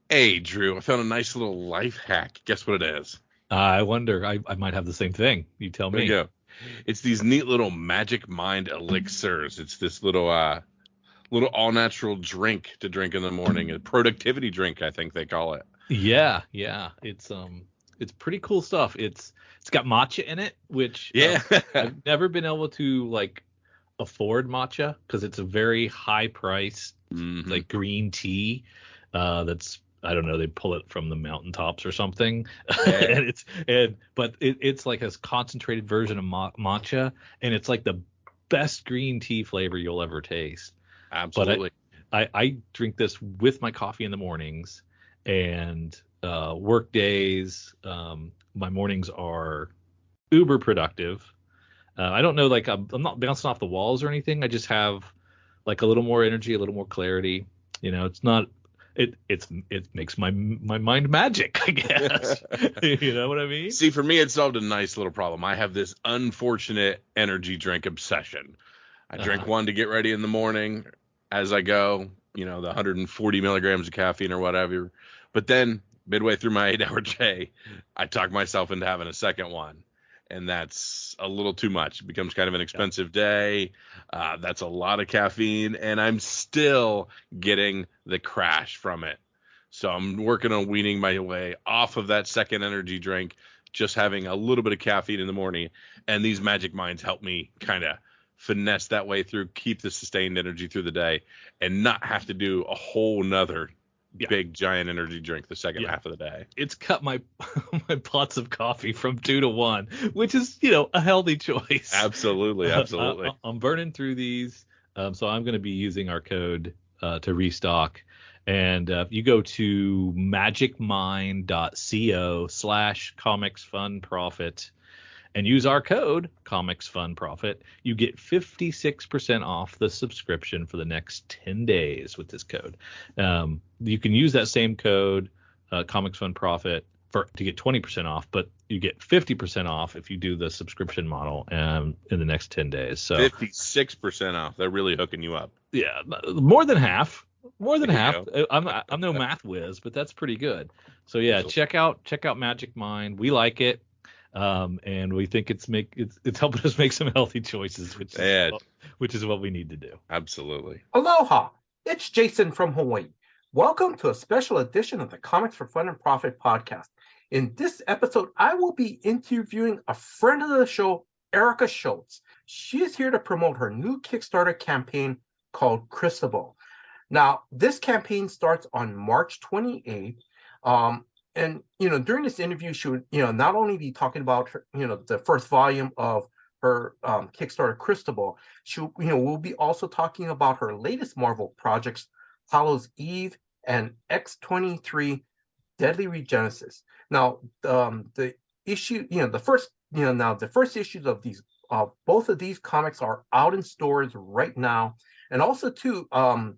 Hey, Drew, I found a nice little life hack. Guess what it is? I wonder. I might have the same thing. You tell There you me. go. It's these neat little magic mind elixirs. It's this little all natural drink to drink in the morning, a productivity drink, I think they call it. Yeah, yeah. It's pretty cool stuff. It's got matcha in it, which Yeah. I've never been able to like afford matcha because it's a very high price hmm like green tea. That's I don't know. They pull it from the mountaintops or something, Yeah, but it's like a concentrated version of matcha, and it's like the best green tea flavor you'll ever taste. But absolutely. I drink this with my coffee in the mornings and work days. My mornings are uber productive. I don't know, like I'm not bouncing off the walls or anything. I just have like a little more energy, a little more clarity. It's not it makes my mind magic, I guess. You know what I mean? See, for me, it solved a nice little problem. I have this unfortunate energy drink obsession. I drink Uh, one to get ready in the morning as I go, the 140 milligrams of caffeine or whatever. But then midway through my 8 hour day, I talk myself into having a second one. And that's a little too much. It becomes kind of an yeah. expensive day. That's a lot of caffeine, and I'm still getting the crash from it. So I'm working on weaning my way off of that second energy drink, just having a little bit of caffeine in the morning. And these magic minds help me kind of finesse that way through, keep the sustained energy through the day, and not have to do a whole nother Yeah. big giant energy drink the second Yeah. half of the day. It's cut my my pots of coffee from 2 to 1, which is a healthy choice. Absolutely, absolutely. I'm burning through these, so I'm going to be using our code to restock. And if you go to magicmind.co/comics fun profit and use our code comics fun profit, you get 56% off the subscription for the next 10 days with this code. You can use that same code comics fun profit to get 20% off, but you get 50% off if you do the subscription model in the next 10 days. So 56% off. They're really hooking you up. yeah, more than half. More than There you half. go. I'm no math whiz, but that's pretty good. So yeah, Absolutely. check out Magic Mind. We like it, and we think it's helping us make some healthy choices, Yeah, which is what we need to do. absolutely. Aloha! It's Jason from Hawaii. Welcome to a special edition of the Comics for Fun and Profit podcast. In this episode, I will be interviewing a friend of the show, Erica Schultz. She is here to promote her new Kickstarter campaign called Cristabel. Now, this campaign starts on March 28th. And during this interview, she would, not only be talking about her, the first volume of her Kickstarter Cristabel, we'll be also talking about her latest Marvel projects, Hallows Eve and X-23 Deadly Regenesis. Now, the issue, the first, now the first issues of these, both of these comics are out in stores right now. And also, too,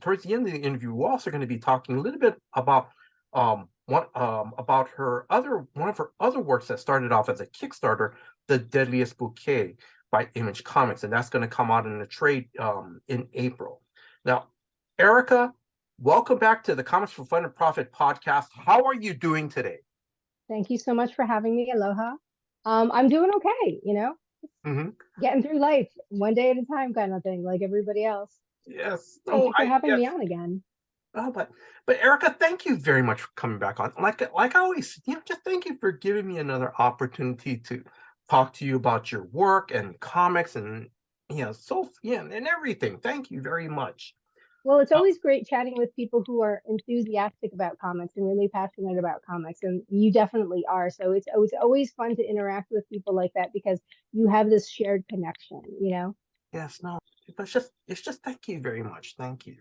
towards the end of the interview, we're also going to be talking a little bit about about one of her other works that started off as a Kickstarter, The Deadliest Bouquet by Image Comics, and that's going to come out in a trade in April. Now, Erica, welcome back to the Comics for Fun and Profit podcast. How are you doing today? Thank you so much for having me. Aloha. I'm doing okay, Mm-hmm. getting through life one day at a time kind of thing, like everybody else. Yes. Thank you for having Yes. me on again. Oh, but Erica, thank you very much for coming back on. Like I always, just thank you for giving me another opportunity to talk to you about your work and comics and and everything. Thank you very much. Well, it's Uh, always great chatting with people who are enthusiastic about comics and really passionate about comics, and you definitely are. So it's always fun to interact with people like that because you have this shared connection. yes, no, but it's just thank you very much. Thank you.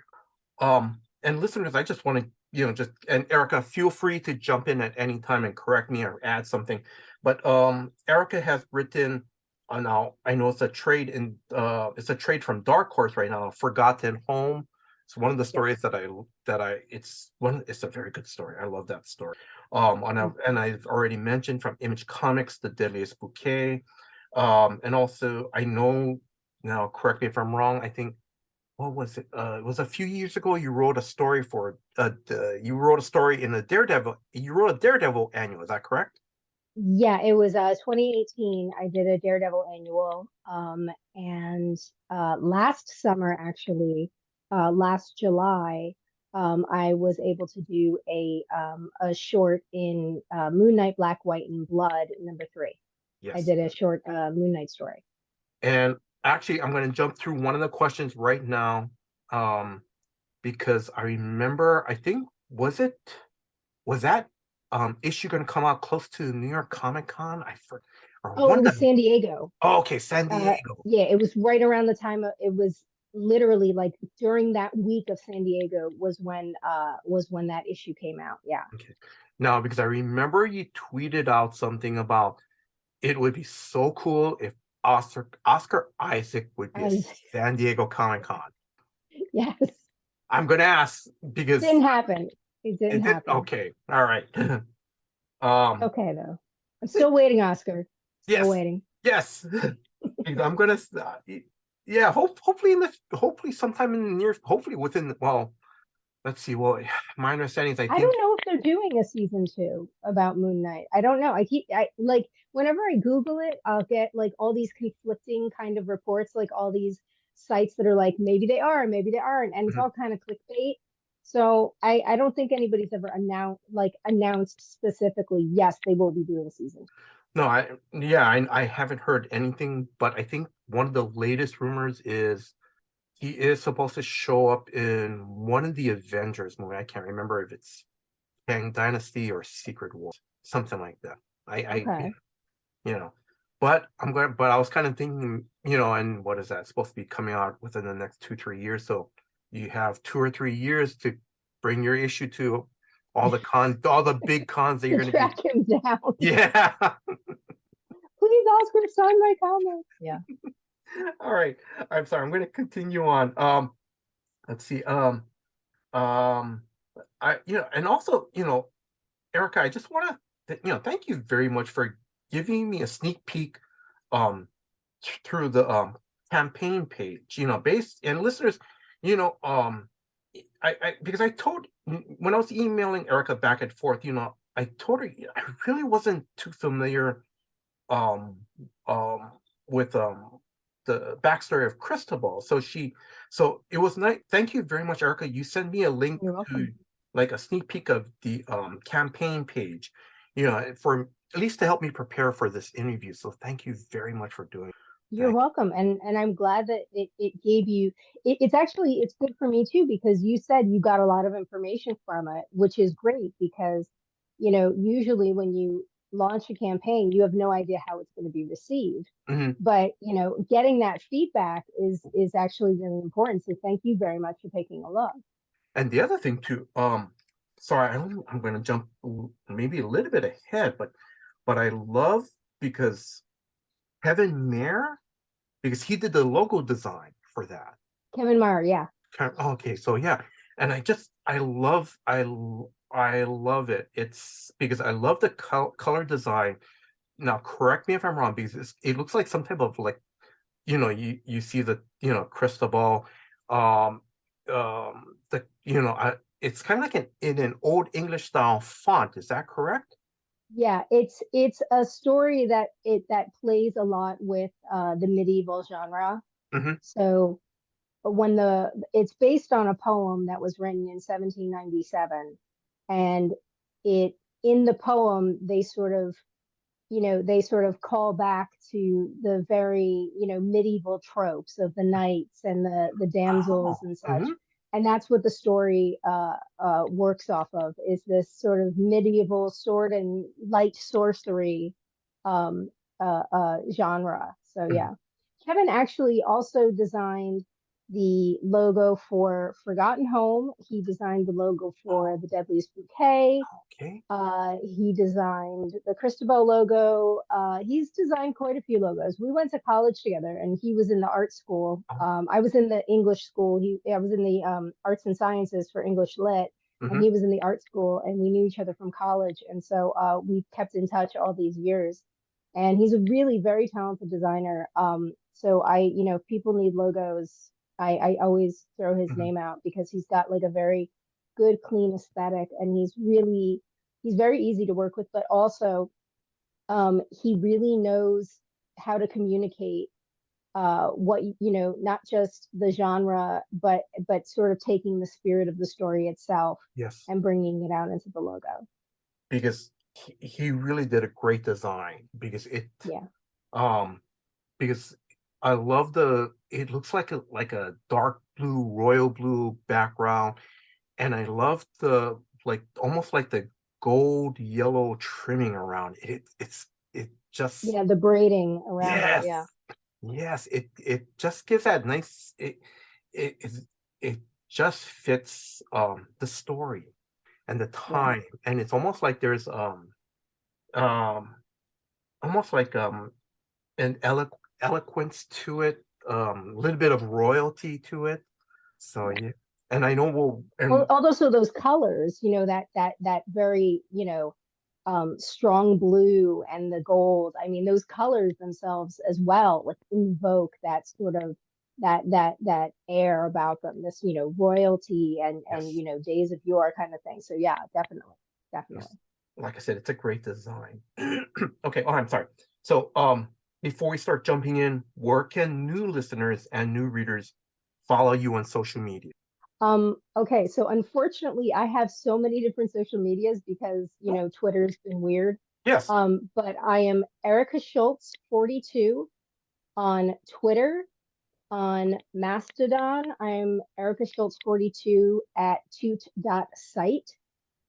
And listeners, I just want to, and Erica, feel free to jump in at any time and correct me or add something. But Erica has written now I know it's a trade from Dark Horse right now, Forgotten Home. It's one of the Yes. stories it's a very good story. I love that story. And I've already mentioned from Image Comics, The Deadliest Bouquet. And also I know now, correct me if I'm wrong, I think what was it? It was a few years ago. You wrote a story for you wrote a story in the Daredevil. You wrote a Daredevil annual. Is that correct? Yeah, it was 2018. I did a Daredevil annual. And last summer, actually, last July, I was able to do a short in Moon Knight, Black, White, and Blood, #3. I Yes. did a short Moon Knight story. And actually, I'm going to jump through one of the questions right now, because I remember. I think was that issue going to come out close to New York Comic Con? Or Oh, one it of was the. San Diego. Oh, okay, San Diego. Yeah, it was right around the time it was literally like during that week of San Diego was when that issue came out. Yeah. Okay. Now, because I remember you tweeted out something about it would be so cool if Oscar Isaac would be a I San Diego Comic Con. yes. I'm going to ask because Didn't happen. It didn't it did. happen. Okay, all right. Okay though. I'm still waiting, Oscar. Still Yes, waiting. yes. I'm gonna, yeah. Hopefully sometime in the near, hopefully within. Well, let's see. Well, my understanding is, I I think. don't know if they're doing a season 2 about Moon Knight. I don't know. I like whenever I Google it, I'll get like all these conflicting kind of reports, like all these sites that are like maybe they are, maybe they aren't, and it's Mhm. all kind of clickbait. So I don't think anybody's ever announced specifically, yes, they will be doing a season. No, I haven't heard anything, but I think one of the latest rumors is he is supposed to show up in one of the Avengers movie. I can't remember if it's Kang Dynasty or Secret War, something like that. I Okay. you know, but I was kind of thinking, and what is that? It's supposed to be coming out within the next 2-3 years. So you have 2 or 3 years to bring your issue to all the big cons that To you're going to be. track him down. Yeah. Please, Oscar, sign my comment. Yeah. All right. I'm sorry. I'm going to continue on. Let's see. And also, Erica, I just want to, thank you very much for giving me a sneak peek, through the campaign page. Based and listeners, I because I told when I was emailing Erica back and forth, I told her I really wasn't too familiar, um um with the backstory of Cristobal. So it was nice. Thank you very much, Erica. You sent me a link You're to welcome. like a sneak peek of the campaign page, for at least to help me prepare for this interview. So thank you very much for doing You're that. welcome. And I'm glad that it gave you it's actually it's good for me too because you said you got a lot of information from it, which is great because usually when you launch a campaign, you have no idea how it's going to be received. Mhm. But getting that feedback is actually really important. So thank you very much for taking a look. And the other thing too, sorry, I'm going to jump maybe a little bit ahead, but I love because Kevin Mayer, because he did the logo design for that. Kevin Meyer, yeah. Okay, so yeah, and I love it. It's because I love the color design. Now, correct me if I'm wrong, because it looks like some type of, like, you see the crystal ball, um, it's kind of like in an old English style font. Is that correct? Yeah, it's a story that plays a lot with the medieval genre. Hmm. So when it's based on a poem that was written in 1797, and it in the poem they sort of call back to the very medieval tropes of the knights and the damsels Oh. and such, Hmm. and that's what the story works off of, is this sort of medieval sword and light sorcery um, genre. So Hmm. yeah, Kevin actually also designed the logo for Forgotten Home. He designed the logo for The Deadliest Bouquet. Okay. He designed the Cristobal logo. He's designed quite a few logos. We went to college together, and he was in the art school. Oh. I was in the English school. I was in the arts and sciences for English lit, and Hmm. he was in the art school, and we knew each other from college, and so we kept in touch all these years. And he's a really very talented designer. So if people need logos, I always throw his Mhm. name out because he's got like a very good, clean aesthetic, and he's very easy to work with, but also he really knows how to communicate what not just the genre, but sort of taking the spirit of the story itself Yes, and bringing it out into the logo. because he really did a great design Yeah. um because I love it looks like a dark blue, royal blue background, and I love the like almost like the gold yellow trimming around it. It just Yeah, the braiding around it. yes, Yeah. yes, it just gives that nice it it, it just fits the story and the Yeah. time, and it's almost like there's um almost like an eloquence to it, a little bit of royalty to it. So Yeah. yeah, and I know and Also those colors, that very, strong blue and the gold. I mean, those colors themselves as well, like invoke that sort of that air about them, this, royalty and yes, days of yore kind of thing. So yeah, definitely, yes, definitely. like I said, it's a great design. Okay, oh, I'm sorry. So before we start jumping in, where can new listeners and new readers follow you on social media? Okay, so unfortunately, I have so many different social medias because, Oh, Twitter's been weird. yes. But I am Erica Schultz 42 on Twitter. On Mastodon, I'm Erica Schultz 42 at toot.site.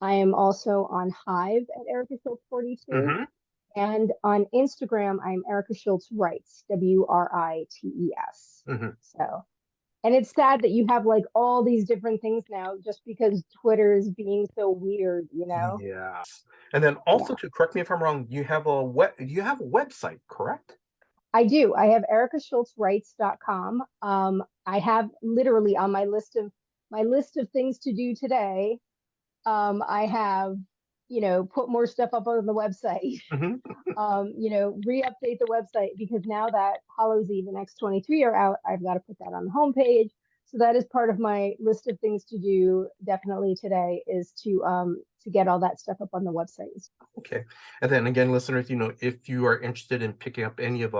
I am also on Hive at Erica Schultz 42. Mm-hmm. And on Instagram, I'm Erica Schultz Writes, WRITES. Mm-hmm. So, and it's sad that you have like all these different things now just because Twitter is being so weird, Yeah. And then also Yeah, to correct me if I'm wrong, you have a website, correct? I do. I have ericaschultzwrites.com. I have literally on my list of things to do today. I have, put more stuff up on the website. Mm-hmm. Re-update the website because now that Hallows Eve and X23 are out, I've got to put that on the homepage. So that is part of my list of things to do definitely today is to get all that stuff up on the website. Okay. And then again, listeners, if you are interested in picking up any of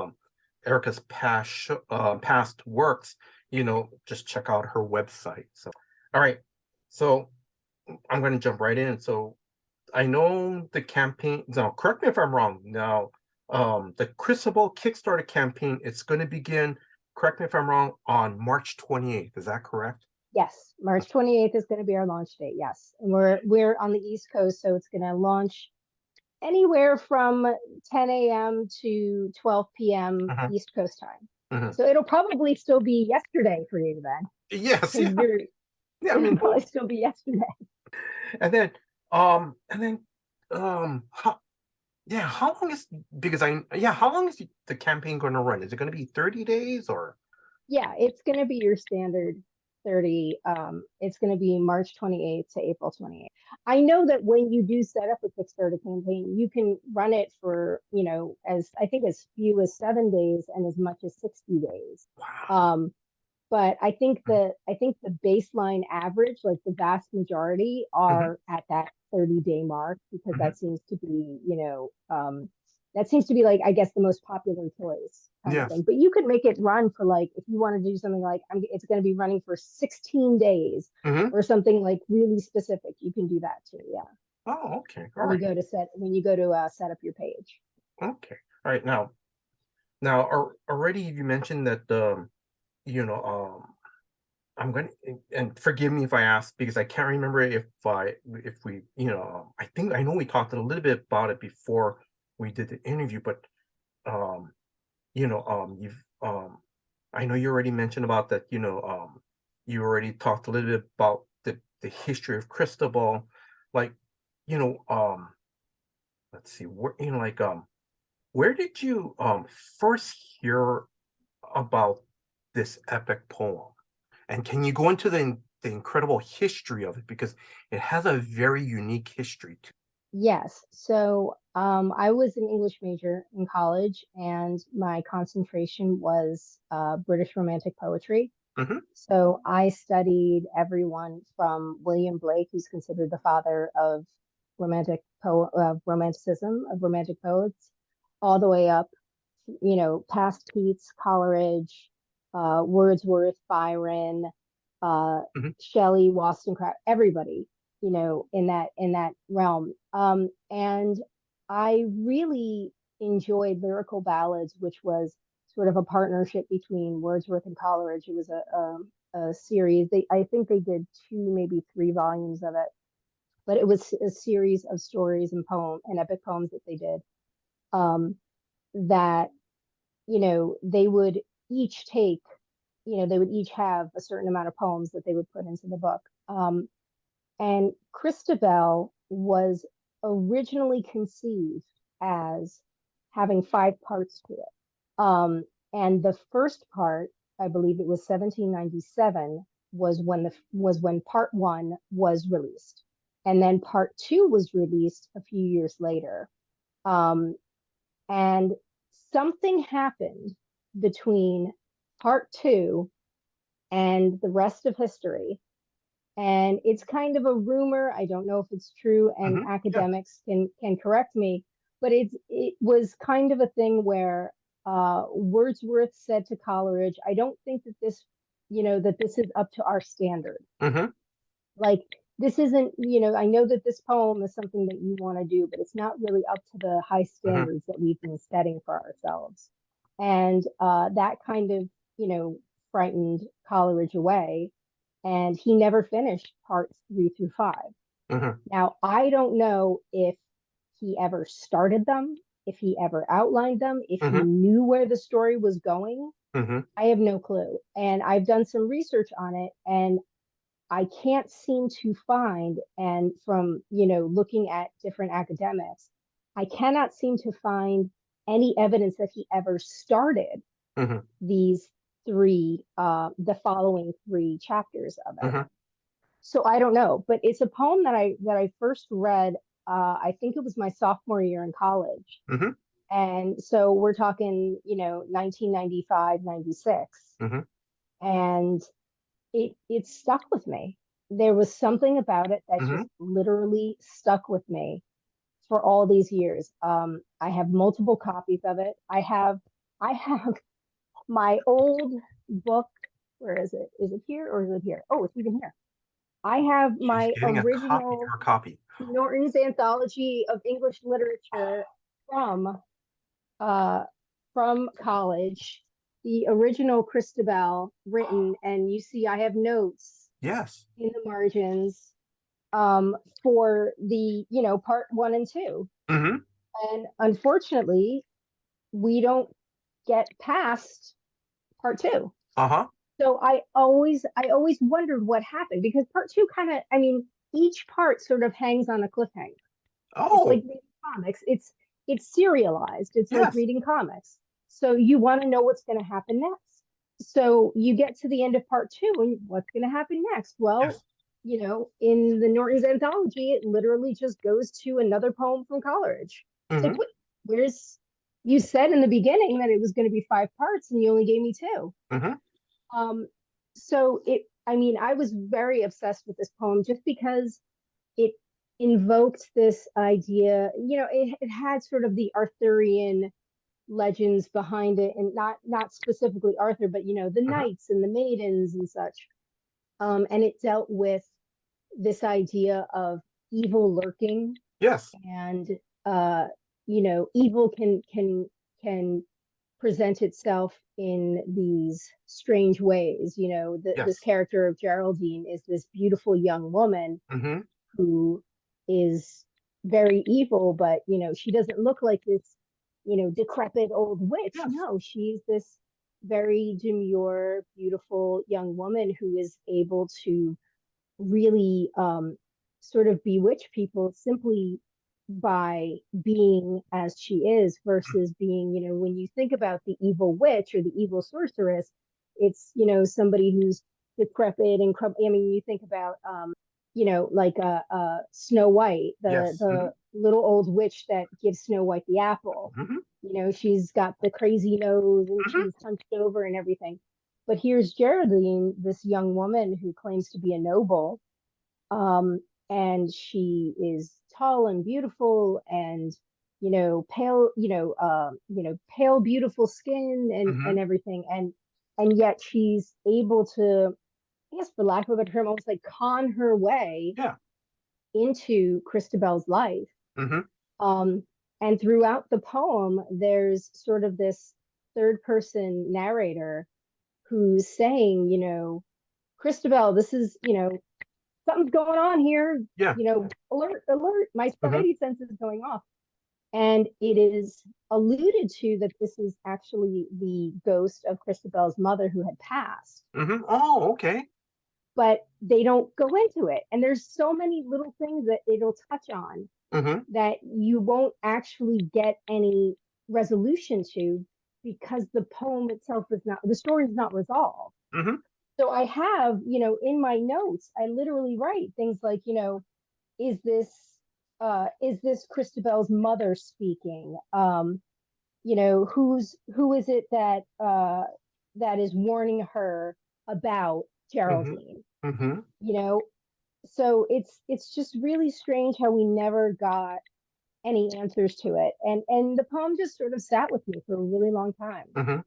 Erica's past works, just check out her website. So, all right. So I'm going to jump right in. So I know the campaign. Now, correct me if I'm wrong. Now, the Cristabel Kickstarter campaign, it's going to begin. Correct me if I'm wrong. On March 28th. Is that correct? Yes, March 28th is going to be our launch date. Yes, and we're on the East Coast, so it's going to launch anywhere from 10 a.m. to 12 p.m. Uh-huh. East Coast time. Mhm. So it'll probably still be yesterday for you then, Yes. because Yeah. Yeah. I it'll mean, probably still be yesterday. and then, how, yeah, how long is how long is the campaign going to run? Is it going to be 30 days or? Yeah, it's going to be your standard 30. It's going to be March 28th to April 28th. I know that when you do set up a Kickstarter campaign, you can run it for, as I think as few as 7 days and as much as 60 days. Wow. But I think the baseline average, like the vast majority, Mhm. are at that 30-day mark because Mhm. that seems to be like I guess the most popular choice kind of Yes. thing. But you could make it run for like if you want to do something like it's going to be running for 16 days Mhm. or something like really specific. You can do that too. Yeah, Oh, okay. All when you right. go to set up your page. Okay. All right. Already you mentioned that you know, I'm going to, and forgive me if I ask because I can't remember if we, I think I know we talked a little bit about it before we did the interview, but um, you've I know you already mentioned about that, you already talked a little bit about the history of Christabel, like, you know, let's see, where did you first hear about this epic poem? And can you go into the incredible history of it because it has a very unique history too. Yes. So I was an English major in college, and my concentration was British Romantic poetry. So I studied everyone from William Blake, who's considered the father of romanticism, of romantic poets, all the way up, past Keats, Coleridge, Wordsworth, Byron, uh, Shelley, Wollstonecraft, everybody, in that realm. And I really enjoyed lyrical ballads, which was sort of a partnership between Wordsworth and Coleridge. It was a series. I think they did 2, maybe 3 volumes of it, but it was a series of stories and epic poems that they did. That they would each take, they would each have a certain amount of poems that they would put into the book. And Christabel was originally conceived as having 5 parts to it. And the first part, I believe it was 1797, was when part 1 was released, and then part 2 was released a few years later. And something happened between part 2 and the rest of history. And it's kind of a rumor. I don't know if it's true, and academics can correct me, but it was kind of a thing where Wordsworth said to Coleridge, I don't think that this, that this is up to our standard. Like, this isn't, I know that this poem is something that you want to do, but it's not really up to the high standards that we've been setting for ourselves. And that kind of, frightened Coleridge away. And he never finished parts 3 through 5. Now, I don't know if he ever started them, if he ever outlined them, if he knew where the story was going. I have no clue. And I've done some research on it, and I can't seem to find, and from, looking at different academics, I cannot seem to find any evidence that he ever started these 3, the following 3 chapters of it. So I don't know, but it's a poem that I first read, I think it was my sophomore year in college. And so we're talking, 1995, 96. And it stuck with me. There was something about it that just literally stuck with me for all these years. I have multiple copies of it. I have my old book. Where is it? Is it here or is it here? Oh, it's even here. I have my original copy. Norton's Anthology of English Literature from college, the original Christabel written, and you see I have notes in the margins for the part 1 and 2. And unfortunately we don't get past part 2. So I always wondered what happened, because part 2 kind of, each part sort of hangs on a cliffhanger. It's like reading comics. It's serialized. It's like reading comics. So you want to know what's going to happen next. So you get to the end of part 2, and what's going to happen next? Well, in the Norton's Anthology, it literally just goes to another poem from Coleridge. It's like, where's, you said in the beginning that it was going to be 5 parts, and you only gave me 2. So I was very obsessed with this poem just because it invoked this idea, it had sort of the Arthurian legends behind it, and not specifically Arthur, but the knights and the maidens and such. And it dealt with this idea of evil lurking. And evil can present itself in these strange ways. This character of Geraldine is this beautiful young woman who is very evil, but she doesn't look like this decrepit old witch. No, she's this very demure, beautiful young woman who is able to really sort of bewitch people simply by being as she is, versus being, when you think about the evil witch or the evil sorceress, it's, somebody who's decrepit and you think about like Snow White, the little old witch that gives Snow White the apple. She's got the crazy nose, and she's hunched over and everything. But here's Geraldine, this young woman who claims to be a noble, and she is tall and beautiful, and pale, pale, beautiful skin, and everything, and yet she's able to, I guess, for lack of a better term, almost like con her way into Christabel's life. Um, and throughout the poem, there's sort of this third person narrator who's saying, Christabel, this is, something's going on here. Alert, alert, my spidey sense is going off. And it is alluded to that this is actually the ghost of Christabel's mother who had passed. Oh, okay. But they don't go into it. And there's so many little things that it'll touch on that you won't actually get any resolution to, because the poem itself is not, the story is not resolved. So I have, in my notes, I literally write things like, is this Christabel's mother speaking? Who is it that is warning her about Geraldine? So it's just really strange how we never got any answers to it, and the poem just sort of sat with me for a really long time.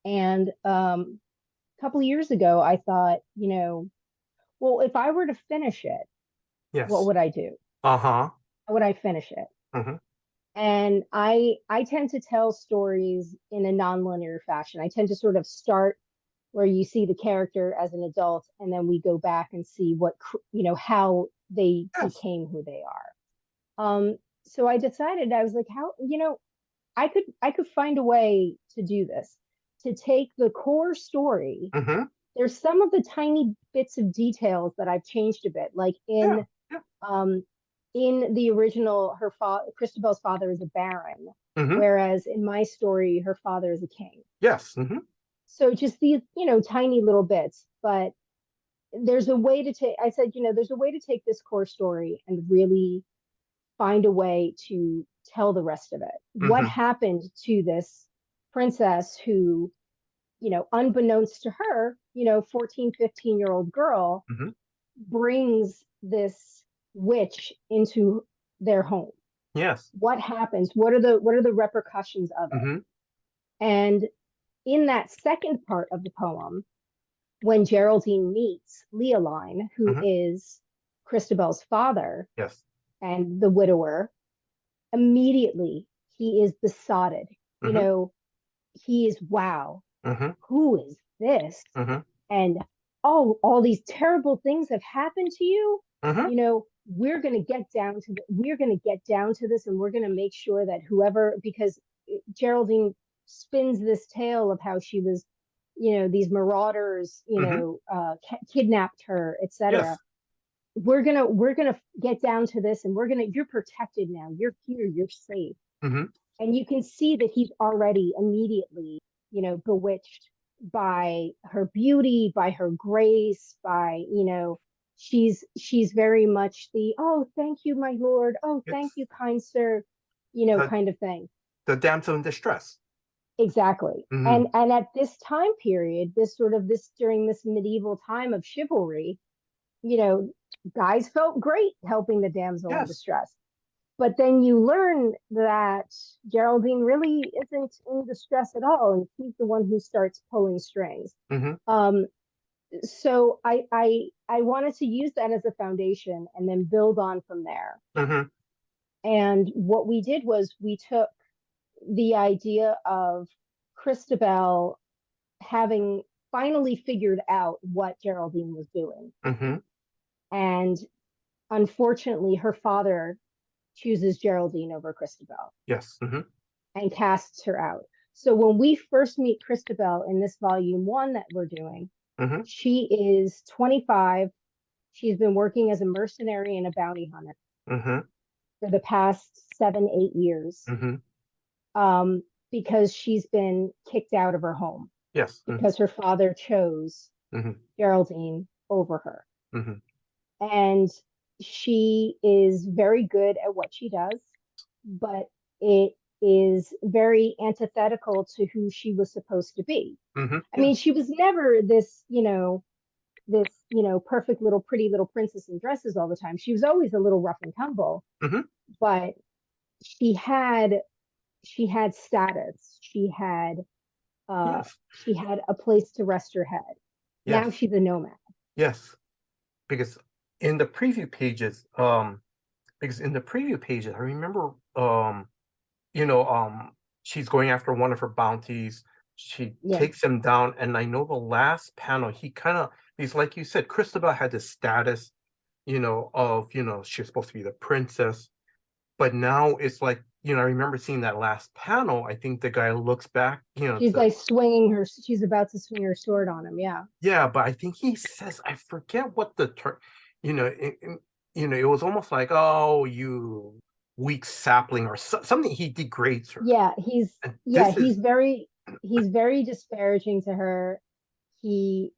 And a couple of years ago, I thought, well, if I were to finish it, what would I do? How would I finish it? And I tend to tell stories in a nonlinear fashion. I tend to sort of start where you see the character as an adult, and then we go back and see what, how they became who they are. So I decided, I was like, how, I could find a way to do this, to take the core story. There's some of the tiny bits of details that I've changed a bit, like in the original, Christabel's father is a baron, whereas in my story, her father is a king. So just these, tiny little bits, but there's a way to take, I said, there's a way to take this core story and really find a way to tell the rest of it. What happened to this princess who, unbeknownst to her, 14, 15-year-old girl brings this witch into their home. What happens? What are the repercussions of it? And in that second part of the poem, when Geraldine meets Leoline, who is Christabel's father and the widower, immediately he is besotted. He is, wow, who is this? And all these terrible things have happened to you. We're going to get down to this, and we're going to make sure that whoever, because Geraldine spins this tale of how she was, these marauders, kidnapped her, etc. We're gonna get down to this, and you're protected now. You're here. You're safe. And you can see that he's already immediately, bewitched by her beauty, by her grace, by, she's very much the, oh, thank you, my lord. Oh, thank you, kind sir, kind of thing. The damsel in distress. Exactly. And at this time period, during this medieval time of chivalry, guys felt great helping the damsel in distress. But then you learn that Geraldine really isn't in distress at all, and she's the one who starts pulling strings. So I wanted to use that as a foundation and then build on from there. And what we did was we took the idea of Christabel having finally figured out what Geraldine was doing. And unfortunately, her father chooses Geraldine over Christabel. And casts her out. So when we first meet Christabel in this volume 1 that we're doing, she is 25. She's been working as a mercenary and a bounty hunter for the past 7-8 years. Because she's been kicked out of her home. Because her father chose Geraldine over her. And she is very good at what she does, but it is very antithetical to who she was supposed to be. Mm-hmm. I mean, she was never this, perfect little pretty little princess in dresses all the time. She was always a little rough and tumble, Mm-hmm. but she had status. Yes. She had a place to rest her head. Yes. Now she's a nomad. Yes. Because in the preview pages, I remember, she's going after one of her bounties. She takes him down, and I know the last panel, he's like you said, Christabel had this status, of, she's supposed to be the princess, but now it's like, I remember seeing that last panel. I think the guy looks back, she's she's about to swing her sword on him. Yeah. Yeah, but I think he says, I forget what the term, it was almost like, oh, you weak sapling, or something. He degrades her. Yeah, he's very disparaging to her. He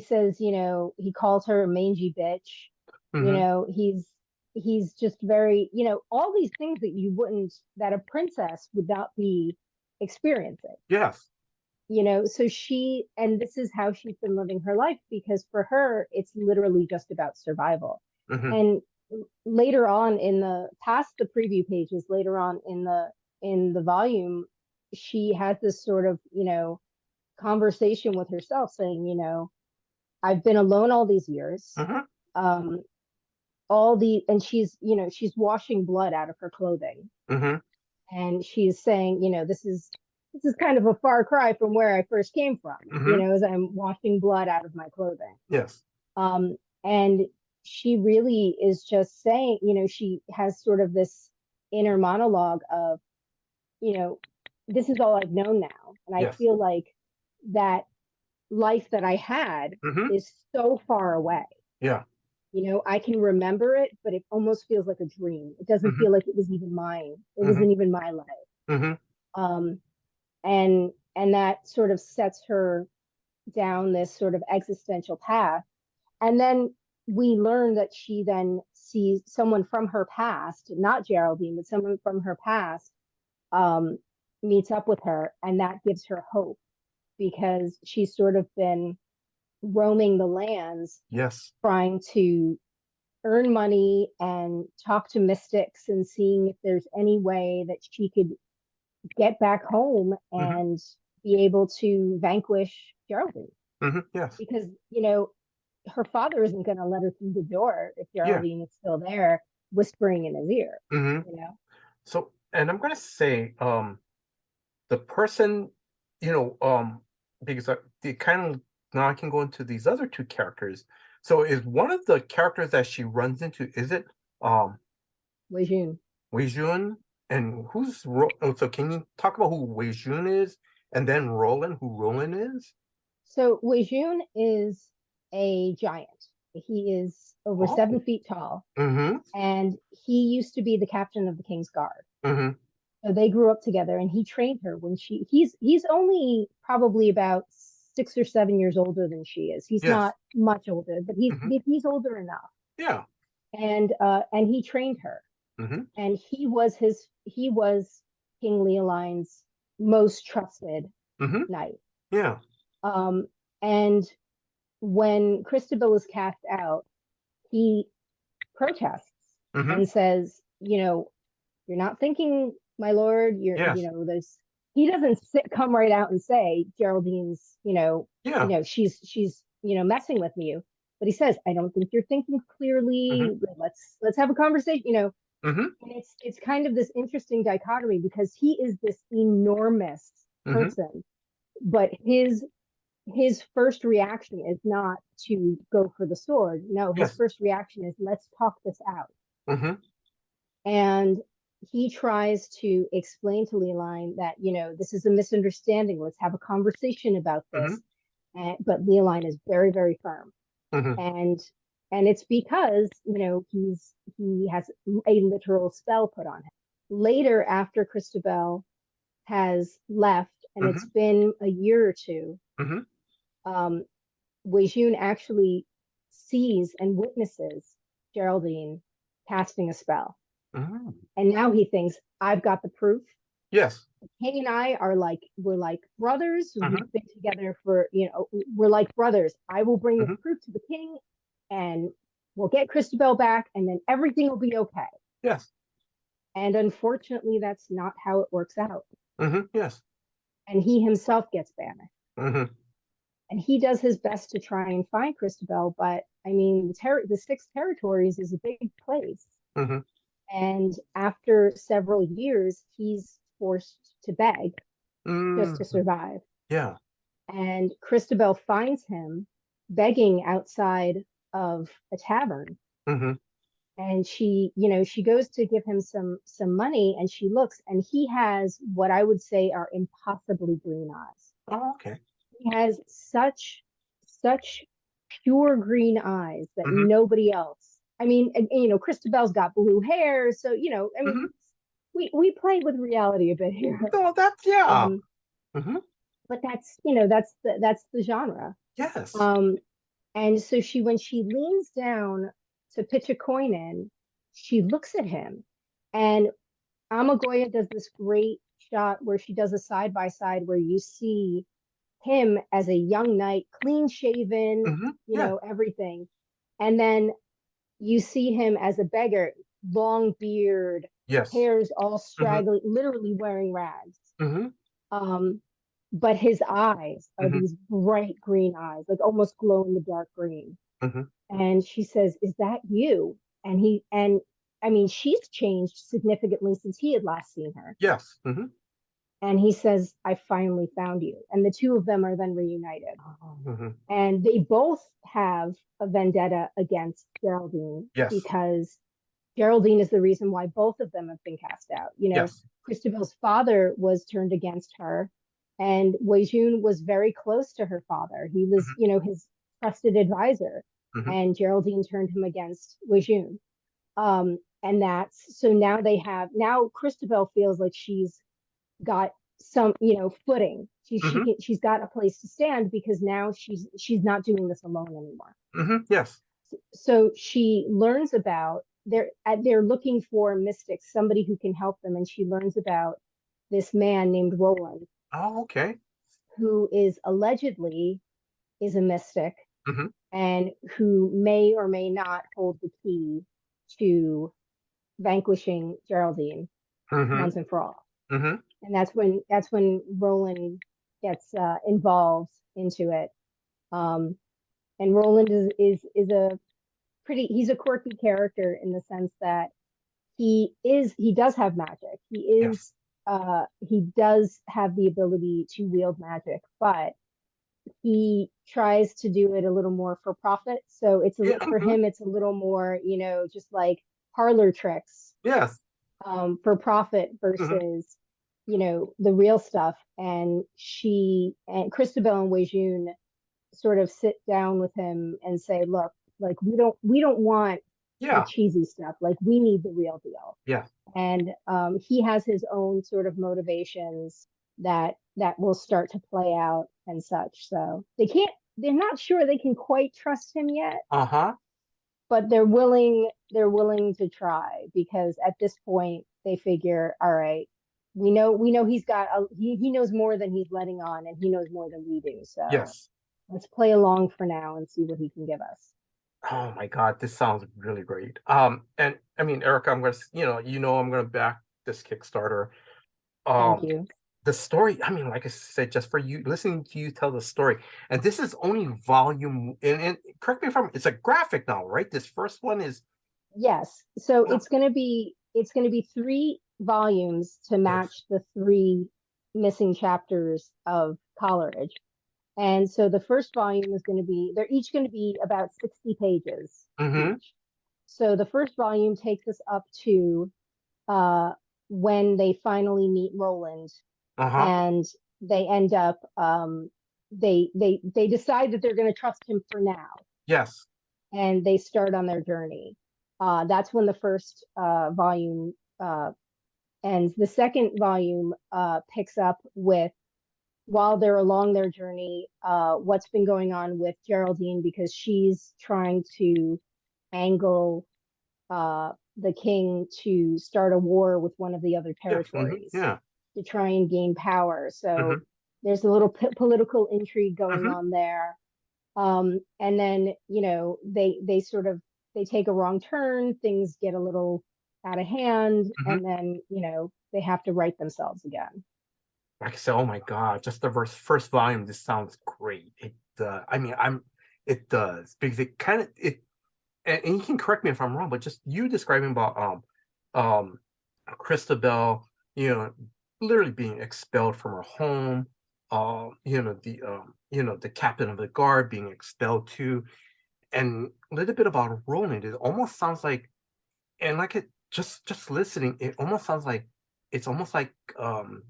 says, he calls her a mangy bitch. Mm-hmm. He's just very, all these things that a princess would not be experiencing. Yes. So and this is how she's been living her life, because for her, it's literally just about survival. Mm-hmm. And later on past the preview pages, later on in the volume, she has this sort of, conversation with herself saying, I've been alone all these years. Mm-hmm. And she's washing blood out of her clothing. Mm-hmm. And she's saying, this is kind of a far cry from where I first came from, Mm-hmm. as I'm washing blood out of my clothing. Yes. And she really is just saying, she has sort of this inner monologue of, this is all I've known now. And I feel like that life that I had Mm-hmm. is so far away. Yeah. I can remember it, but it almost feels like a dream. It doesn't Mm-hmm. feel like it was even mine. It wasn't even my life. Mm-hmm. And that sort of sets her down this sort of existential path. And then we learn that she then sees someone from her past, not Geraldine, but someone from her past, meets up with her, and that gives her hope, because she's sort of been roaming the lands, Yes. trying to earn money and talk to mystics and seeing if there's any way that she could get back home and be able to vanquish Geraldine. Yes. Because, her father isn't going to let her through the door if Geraldine is still there whispering in his ear. So, and I'm going to say, the person, because they kind of, now I can go into these other two characters. So is one of the characters that she runs into, is it Wei Jun? And so can you talk about who Wei Jun is, and then who Roland is? So Wei Jun is a giant. He is over 7 feet tall. And he used to be the captain of the King's Guard. So they grew up together, and he trained her when he's only probably about 6 or 7 years older than she is. He's not much older, but he's older enough. Yeah. And he trained her. And he was King Leoline's most trusted knight. Yeah. And when Christabel is cast out, he protests and says, you're not thinking, my lord, he doesn't come right out and say Geraldine's, she's messing with you, but he says, I don't think you're thinking clearly. Let's have a conversation, And it's kind of this interesting dichotomy, because he is this enormous person, but his first reaction is not to go for the sword. No, his first reaction is, let's talk this out. And he tries to explain to Leoline that, this is a misunderstanding. Let's have a conversation about this. But Leoline is very, very firm. And it's because, he has a literal spell put on him. Later, after Christabel has left, and it's been a year or two, Wei Jun actually sees and witnesses Geraldine casting a spell. Mhm. And now he thinks, I've got the proof. Yes. King and I are we're like brothers. Mhm. We've been together for, we're like brothers. I will bring this Mhm. proof to the king and we'll get Christabel back and then everything will be okay. Yes. And unfortunately, that's not how it works out. Yes. And he himself gets banished. Mhm. And he does his best to try and find Christabel. But I mean, the Six Territories is a big place. Mhm. And after several years, he's forced to beg just to survive. Yeah. And Christabel finds him begging outside of a tavern. Mhm. And she goes to give him some money, and she looks, and he has what I would say are impossibly green eyes. Oh, okay. He has such pure green eyes that Mhm. nobody else. I mean, and Christabel's got blue hair, so I mean, Mhm. we play with reality a bit here. No, that's yeah. Mhm. But that's the genre. Yes. And so when she leans down to pitch a coin in, she looks at him, and Amagoya does this great shot where she does a side by side where you see him as a young knight, clean shaven, Yeah. everything, and then you see him as a beggar, long beard, Yes. hair's all straggly, literally wearing rags. Mhm. Um, but his eyes are Mhm. these bright green eyes, like almost glow in the dark green. Mhm. And she says, "Is that you?" And I mean, she's changed significantly since he had last seen her. Yes. And he says, "I finally found you." And the two of them are then reunited. Mhm. And they both have a vendetta against Geraldine Yes. because Geraldine is the reason why both of them have been cast out. Yes. Christabel's father was turned against her, and Weijun was very close to her father. He was, his trusted advisor, Mhm. and Geraldine turned him against Weijun. And that's so now Christabel feels like she's got some, footing. She's got a place to stand because now she's not doing this alone anymore. Yes. So she learns about they're looking for mystics, somebody who can help them, and she learns about this man named Roland, Oh, okay. who is allegedly is a mystic Mhm. and who may or may not hold the key to vanquishing Geraldine Mhm. once and for all. Mhm. And that's when Roland gets involved into it. And Roland is a he's a quirky character in the sense that he does have magic. Yes. He does have the ability to wield magic, but he tries to do it a little more for profit. So Yeah. for him it's a little more, just like parlor tricks Yes. for profit Mhm. versus the real stuff. And Christabel and Weijun sort of sit down with him and say, look, like we don't want the Yeah. cheesy stuff. Like we need the real deal. Yeah. And he has his own sort of motivations that will start to play out and such. So they're not sure they can quite trust him yet, Uh-huh. but they're willing to try because at this point they figure, all right, we know he knows more than he's letting on, and he knows more than we do. So Yes. let's play along for now and see what he can give us. Oh my God, this sounds really great. And I mean, Erica, I'm gonna back this Kickstarter. Thank Um, you. the story, I mean, like I said, just for you listening to you tell the story, and this is only volume, and correct me if I'm, it's a graphic novel, right? This first one is Yes. So uh, it's gonna be 3 volumes to yes. match the 3 missing chapters of Coleridge. And so the first volume is going to be, they're each going to be about 60 pages Mm-hmm. each. So the first volume takes us up to uh, when they finally meet Roland, Uh-huh. and they end up, they decide that they're going to trust him for now, Yes. and they start on their journey. That's when the first volume ends. The second volume picks up with while they're along their journey, what's been going on with Geraldine because she's trying to angle the king to start a war with one of the other Yes. territories Yeah. to try and gain power. So Mhm. there's a little political intrigue going Mhm. on there. And then, they sort of, they take a wrong turn, things get a little out of hand, Mhm. and then, they have to right themselves again. Like I said, oh my God, just the first volume. This sounds great. It does because it kind of it, and you can correct me if I'm wrong, but just you describing about Christabel, literally being expelled from her home. The captain of the guard being expelled too, and a little bit about Roland. It almost sounds like, and like it just listening, it almost sounds like it's almost like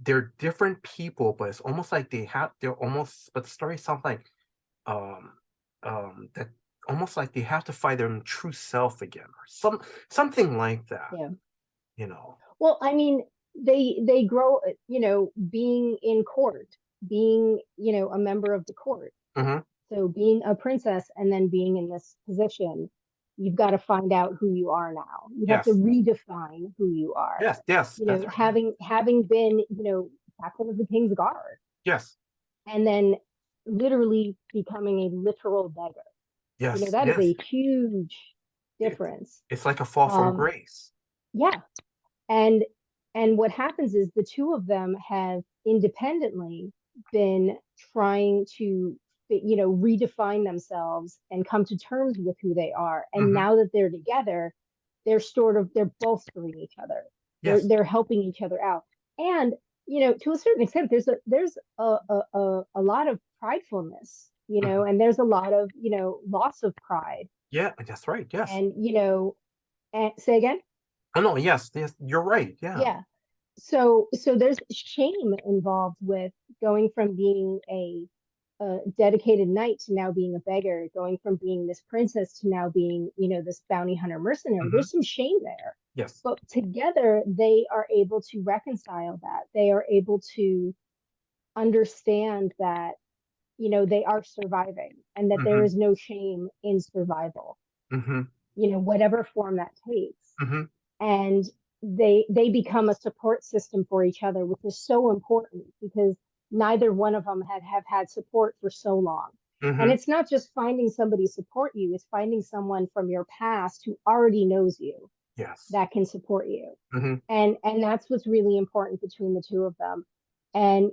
they're different people, but it's almost like but the story sounds like um that almost like they have to find their true self again, or something like that. Yeah. You know. Well, I mean, they grow, being in court, being, a member of the court. Mm-hmm. So being a princess and then being in this position, you've got to find out who you are now. You have to Yes. redefine who you are. Yes. Yes. That's right. Having been, captain of the king's guard, Yes. and then literally becoming a literal beggar. Yes. That is Yes. a huge It, difference. it's like a fall from grace. Yeah. And what happens is the two of them have independently been trying to, redefine themselves and come to terms with who they are. And Mm-hmm. now that they're together, they're bolstering each other. Yes. They're helping each other out. And, to a certain extent, there's a lot of pridefulness, Mm-hmm. and there's a lot of, loss of pride. Yeah, that's right. Yes. And, and say again? Oh no, yes, yes, you're right. Yeah. Yeah. So there's shame involved with going from being a dedicated knight to now being a beggar, going from being this princess to now being, this bounty hunter mercenary. Mm-hmm. There's some shame there. Yes. But together they are able to reconcile that. They are able to understand that, they are surviving and that there Mm-hmm. is no shame in survival, Mm-hmm. whatever form that takes. Mm-hmm. And they become a support system for each other, which is so important because neither one of them have had support for so long. And Mm-hmm. it's not just finding somebody to support you, it's finding someone from your past who already knows you Yes. that can support you. Mm-hmm. And that's what's really important between the two of them. And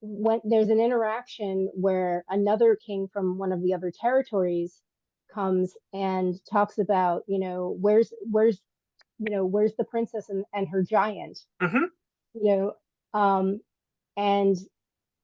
when there's an interaction where another king from one of the other territories comes and talks about, where's the princess and her giant, Mm-hmm. you know, and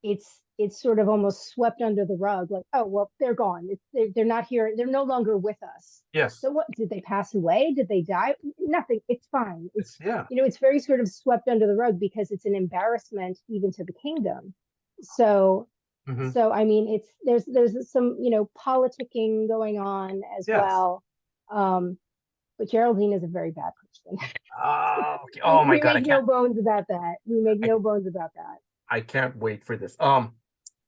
it's sort of almost swept under the rug, like, oh well, they're gone. They're not here. They're no longer with us. Yes. So what? Did they pass away? Did they die? Nothing. It's fine. It's Yeah. it's very sort of swept under the rug because it's an embarrassment even to the kingdom. So Mm-hmm. I mean, there's some politicking going on as Yes. well. But Geraldine is a very bad person. Okay. Oh my We God, make no bones about that. We make no bones about that. I can't wait for this.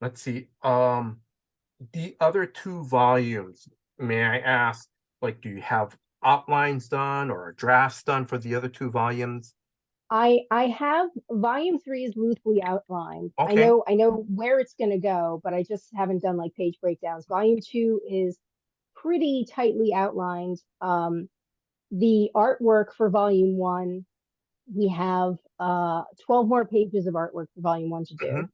Let's see. The other two volumes, may I ask, like, do you have outlines done or drafts done for the other two volumes? I have volume 3 is loosely outlined. Okay. I know where it's going to go, but I just haven't done like page breakdowns. Volume 2 is pretty tightly outlined. The artwork for volume 1, we have 12 more pages of artwork for volume 1 to do.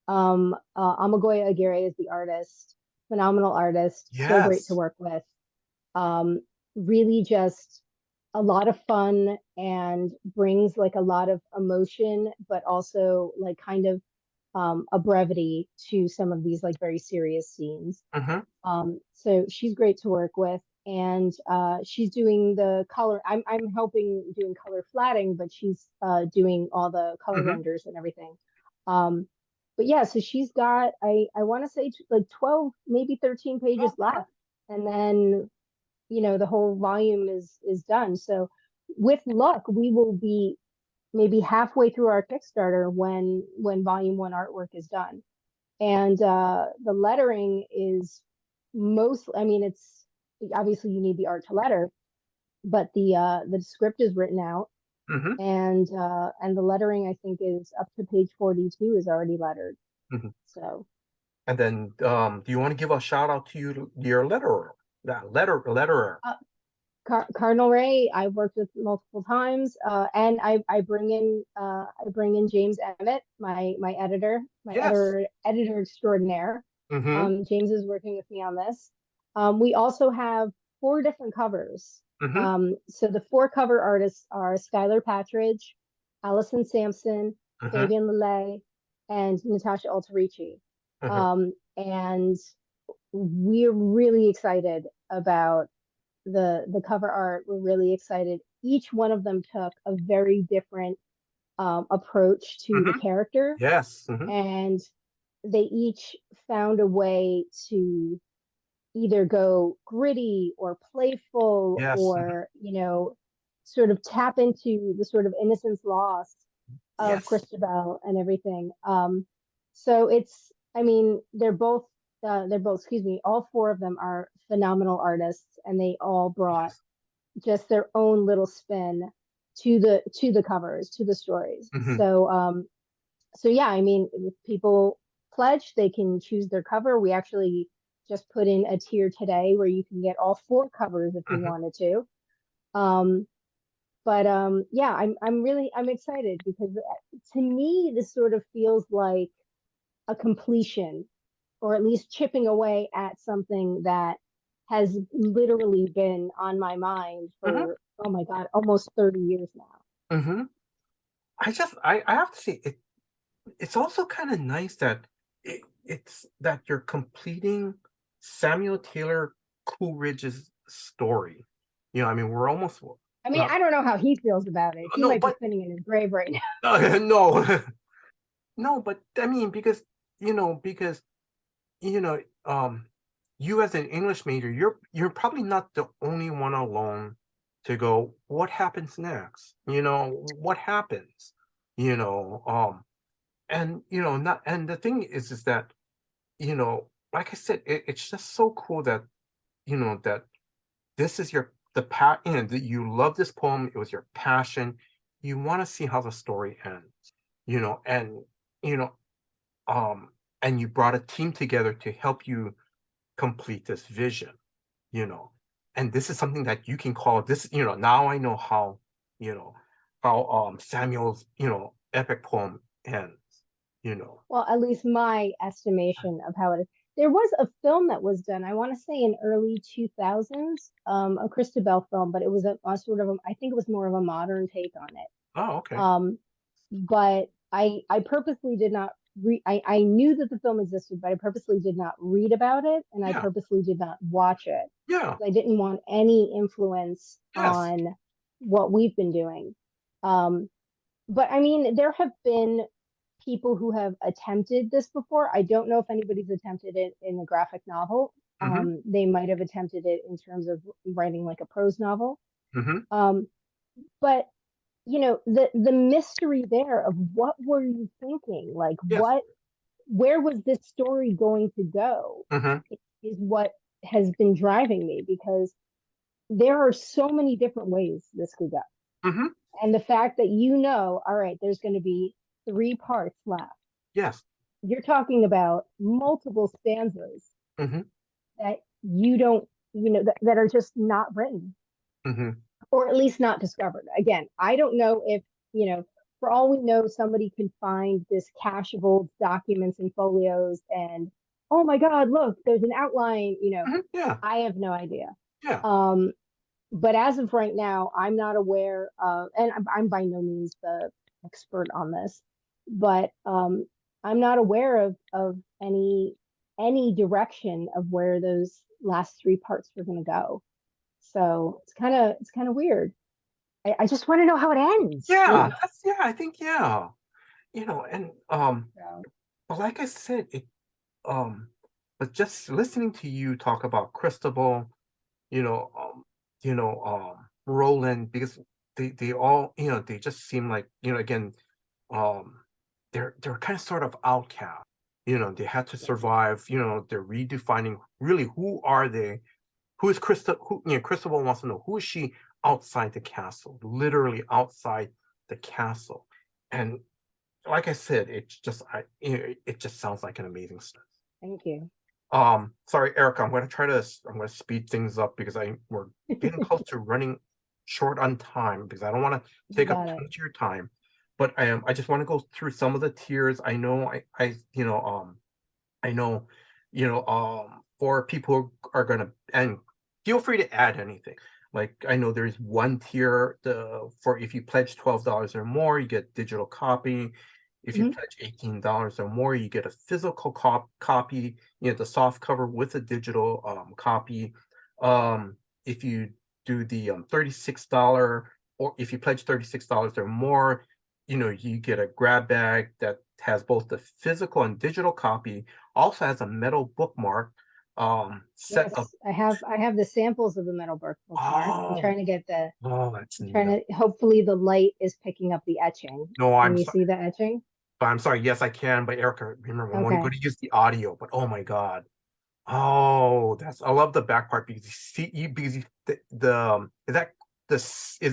Amagoya Aguirre is the artist, phenomenal artist, so great to Yes. work with. Really just a lot of fun and brings like a lot of emotion, but also like kind of a brevity to some of these like very serious scenes. Mm-hmm. So she's great to work with, and she's doing the color. I'm helping doing color flatting, but she's doing all the color Mm-hmm. renders and everything. But yeah, so she's got I want to say like 12, maybe 13 pages left, and then the whole volume is done. So with luck, we will be maybe halfway through our Kickstarter when volume 1 artwork is done. And the lettering is I mean, it's obviously you need the art to letter, but the script is written out, Mm-hmm. and the lettering I think is up to page 42 is already lettered. Mm-hmm. So And then, do you want to give a shout out to your letterer? That letterer. Cardinal Ray, I've worked with multiple times, and I bring in James Emmett, my editor, Yes. editor extraordinaire. Mm-hmm. James is working with me on this. We also have 4 different covers. Mm-hmm. So the 4 cover artists are Skylar Patridge, Allison Sampson, Mm-hmm. Fabian Lelay, and Natasha Alterici. Mm-hmm. And we're really excited about the cover art. We're really excited. Each one of them took a very different approach to the Mm-hmm. character, Yes. Mm-hmm. and they each found a way to either go gritty or playful, Yes. Mm-hmm. or sort of tap into the sort of innocence lost of Yes. Christabel and everything. So it's, I mean, excuse me, all 4 of them are phenomenal artists, and they all brought Yes. just their own little spin to the covers, to the stories. Mm-hmm. So yeah, I mean, if people pledge, they can choose their cover. We actually just put in a tier today where you can get all 4 covers if you Mm-hmm. wanted to. But yeah, I'm excited because to me this sort of feels like a completion, or at least chipping away at something that has literally been on my mind Mm-hmm. for, oh my God, almost 30 years now. Mm-hmm. I have to say it's also kind of nice that it's that you're completing Samuel Taylor Coleridge's story. I mean, we're almost I mean, I don't know how he feels about it. He no, might be but spinning in his grave right now. no, no, but I mean, because you know, you as an English major, you're probably not the only one alone to go, what happens next? What happens? You know, and not and the thing is that, like I said, it's just so cool that that this is that you love this poem, it was your passion, you want to see how the story ends, and you know um and you brought a team together to help you complete this vision, you know and this is something that you can call this. Now I know you know how Samuel's epic poem ends. Well, at least my estimation of how it is. There was a film that was done, I want to say in early 2000s, a Christabel film, but it was a sort of, I think it was more of a modern take on it. Oh, okay. But I purposely did not I knew that the film existed, but I purposely did not read about it, and I Yeah. purposely did not watch it. Yeah. I didn't want any influence Yes. on what we've been doing. But I mean, there have been people who have attempted this before. I don't know if anybody's attempted it in a graphic novel. Mm-hmm. They might have attempted it in terms of writing like a prose novel. Mm-hmm. But the mystery there of what were you thinking? Like, Yes. where was this story going to go? Mm-hmm. Is what has been driving me, because there are so many different ways this could go. Mm-hmm. And the fact that all right, there's going to be 3 parts left. Yes. You're talking about multiple stanzas Mm-hmm. that you don't, that are just not written, Mm-hmm. or at least not discovered. Again, I don't know if, for all we know, somebody can find this cache of old documents and folios and, oh my God, look, there's an outline, Mm-hmm. Yeah. I have no idea. Yeah. But as of right now, I'm not aware of, and I'm by no means the expert on this, but I'm not aware of any direction of where those last 3 parts were going to go. So it's kind of weird. I just want to know how it ends. Yeah. I think, yeah. And So, but like I said, but just listening to you talk about Christabel, you know, Roland, because they all, they just seem like, again, they're kind of sort of outcast. They had to survive. They're redefining really who are they. Who is Christabel? Christabel wants to know, who is she outside the castle, literally outside the castle. And like I said, it just sounds like an amazing story. Thank you. Sorry, Erica, I'm going to speed things up because we're getting close to running short on time because I don't want to take up too much of your time. But I just want to go through some of the tiers. I know for people who are gonna, and feel free to add anything. Like I know there's one tier for if you pledge $12 or more, you get digital copy. If you pledge $18 or more, you get a physical copy, the soft cover with a digital copy. If you do the $36, or if you pledge $36 or more, you get a grab bag that has both the physical and digital copy. Also has a metal bookmark. Yes, I have the samples of the metal bookmark. I'm trying to get that's hopefully the light is picking up the etching. Can you see the etching? But I'm sorry, yes, I can. But Erica, remember, I'm only going to use the audio. But oh my God, I love the back part because is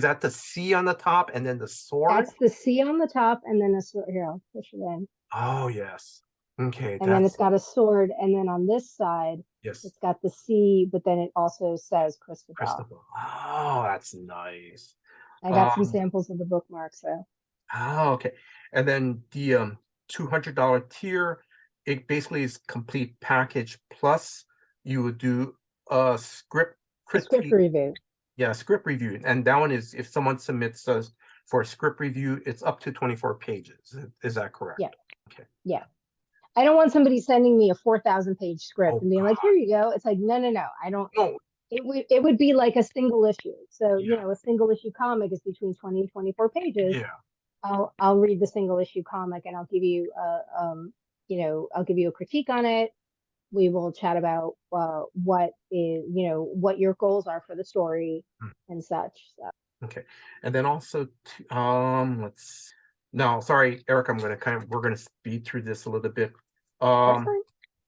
that the C on the top and then the sword? That's the C on the top and then a sword. Here, I'll push it in. Oh yes, okay. And then it's got a sword, and then on this side, yes, it's got the C, but then it also says Cristabel. Oh, that's nice. I got some samples of the bookmarks, so. Oh, okay. And then the $200 tier, it basically is complete package. Plus, you would do a script review. Yeah, script review. And that one is if someone submits us for a script review, it's up to 24 pages. Is that correct? Yeah. Okay. Yeah. I don't want somebody sending me a 4,000-page script and being like, here you go. It's like, no. I don't. No. It would be like a single issue. So, a single issue comic is between 20 and 24 pages. Yeah. I'll read the single issue comic and I'll give you I'll give you a critique on it. We will chat about what your goals are for the story and such. So. Okay, and then also sorry, Eric, we're gonna speed through this a little bit.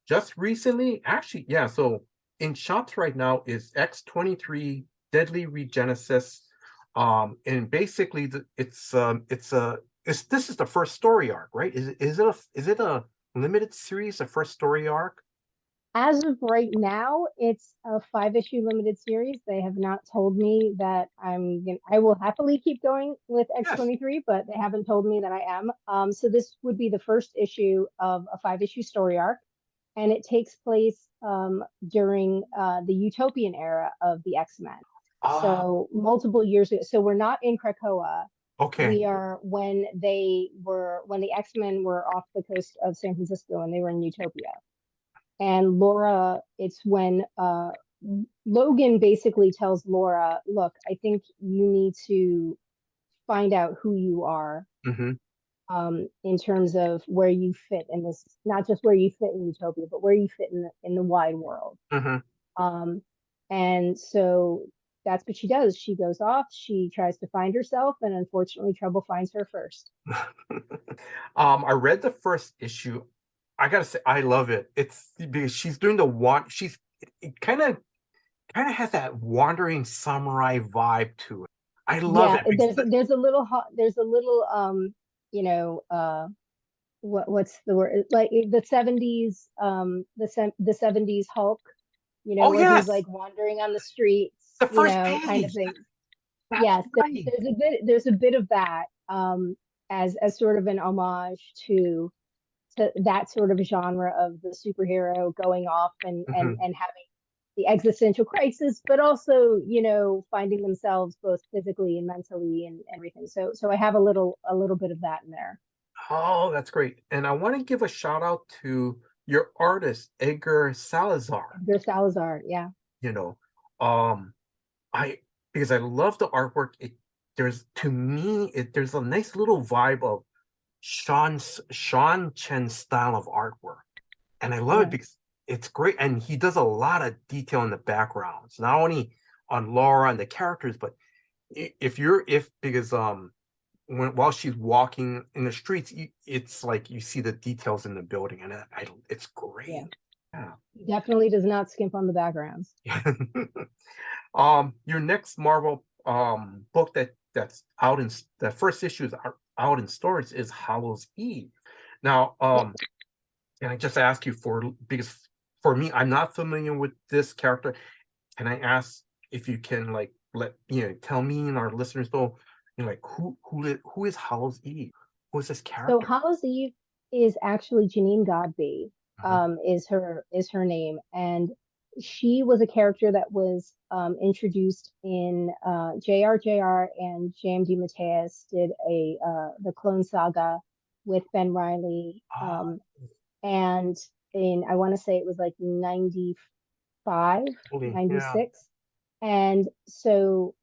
Just recently, actually, yeah. So in shops right now is X-23 Deadly Regenesis. And basically this is the first story arc, right? Is it a limited series, the first story arc? As of right now, it's a 5-issue limited series. They have not told me that I will happily keep going with X-23, but they haven't told me that I am. So this would be the first issue of a 5-issue story arc, and it takes place during the Utopian era of the X-Men. So multiple years ago. So we're not in Krakoa. Okay. We are when the X-Men were off the coast of San Francisco and they were in Utopia. And Laura, it's when Logan basically tells Laura, look, I think you need to find out who you are in terms of where you fit in this, not just where you fit in Utopia, but where you fit in the wide world. And so that's what she does. She goes off, she tries to find herself, and unfortunately trouble finds her first. I read the first issue. I gotta say, I love it. It's because she's doing it kind of has that wandering samurai vibe to it. I love it. There's a little what's the word, like the 70s the 70s Hulk, where he's like wandering on the streets, the first page. Kind of thing. Yes, there's a bit of that as sort of an homage to that sort of genre of the superhero going off and having the existential crisis, but also finding themselves both physically and mentally and everything. So I have a little bit of that in there. Oh, that's great. And I want to give a shout out to your artist, Edgar Salazar. Yeah. Because I love the artwork. There's a nice little vibe of Sean Chen's style of artwork, and I love it because it's great, and he does a lot of detail in the backgrounds, not only on Laura and the characters, but while she's walking in the streets, it's like you see the details in the building, and it's great. Yeah. He definitely does not skimp on the backgrounds. Your next Marvel book that's out in the first issue is out in stores is Hallows Eve. Now, can I just ask you because for me, I'm not familiar with this character. Can I ask if you can like tell me and our listeners know, like who is Hallows Eve? Who is this character? So Hallows Eve is actually Janine Godby, is her name, and she was a character that was introduced in JRJR, and JMD Mateus did the Clone Saga with Ben Reilly, and I want to say it was like 95, 96. And so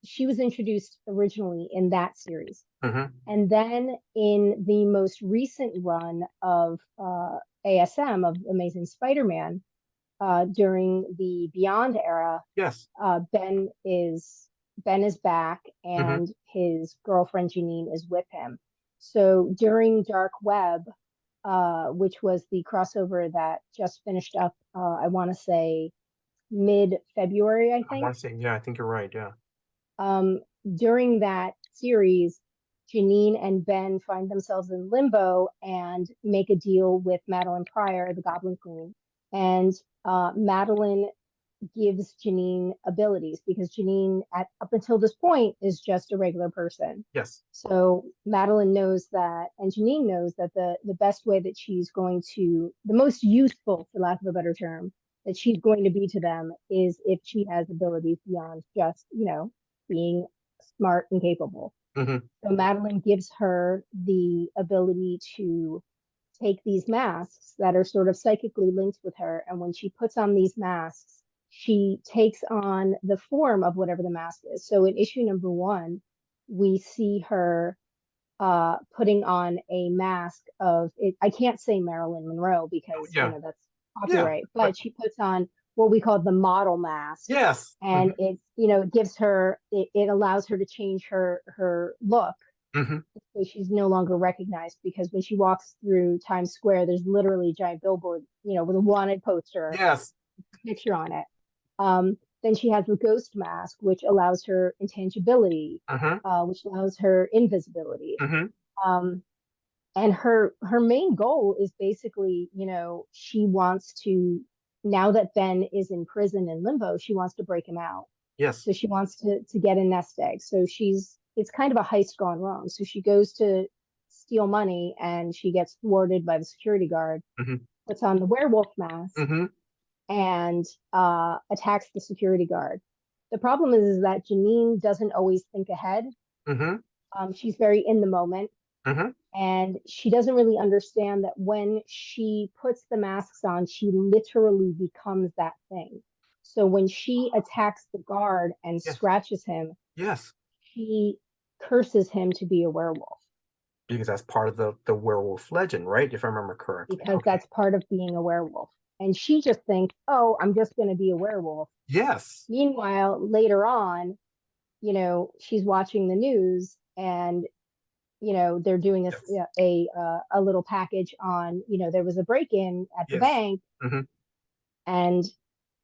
she was introduced originally in that series. And then in the most recent run of ASM, of Amazing Spider-Man, during the Beyond era, yes, Ben is back, and his girlfriend Janine is with him. So during Dark Web, which was the crossover that just finished up, I want to say mid-February, I think. I want to say, yeah, I think you're right, yeah. During that series, Janine and Ben find themselves in limbo and make a deal with Madeline Pryor, the Goblin Queen. And Madeline gives Janine abilities, because Janine, up until this point, is just a regular person. Yes. So Madeline knows that, and Janine knows that the best way that she's going to, the most useful, for lack of a better term, that she's going to be to them is if she has abilities beyond just, being smart and capable. So Madeline gives her the ability to take these masks that are sort of psychically linked with her, and when she puts on these masks, she takes on the form of whatever the mask is. So in issue number 1, we see her putting on a mask of it. I can't say Marilyn Monroe because that's copyright, but she puts on what we call the model mask. Yes. And it's, it gives her, it allows her to change her look. So she's no longer recognized, because when she walks through Times Square, there's literally a giant billboard, with a wanted poster. Yes. Picture on it. Then she has the ghost mask, which allows her intangibility, which allows her invisibility. And her main goal is basically, she wants to, now that Ben is in prison in limbo, she wants to break him out. Yes. So she wants to get a nest egg. So it's kind of a heist gone wrong. So she goes to steal money, and she gets thwarted by the security guard, puts on the werewolf mask, and attacks the security guard. The problem is that Janine doesn't always think ahead. She's very in the moment. And she doesn't really understand that when she puts the masks on, she literally becomes that thing. So when she attacks the guard and scratches him, she curses him to be a werewolf. Because that's part of the werewolf legend, right? If I remember correctly. Because that's part of being a werewolf. And she just thinks, oh, I'm just going to be a werewolf. Yes. Meanwhile, later on, she's watching the news, and they're doing a little package on, there was a break-in at the bank, and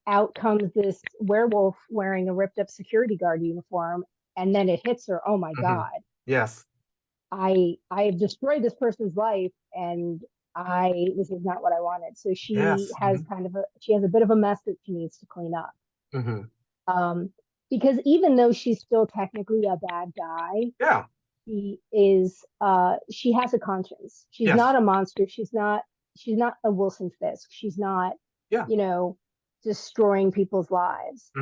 out comes this werewolf wearing a ripped up security guard uniform, and then it hits her. Oh my God. Yes. I have destroyed this person's life, and this is not what I wanted. So she has she has a bit of a mess that she needs to clean up. Because even though she's still technically a bad guy, she has a conscience. She's not a monster. She's not a Wilson Fisk. She's not, destroying people's lives.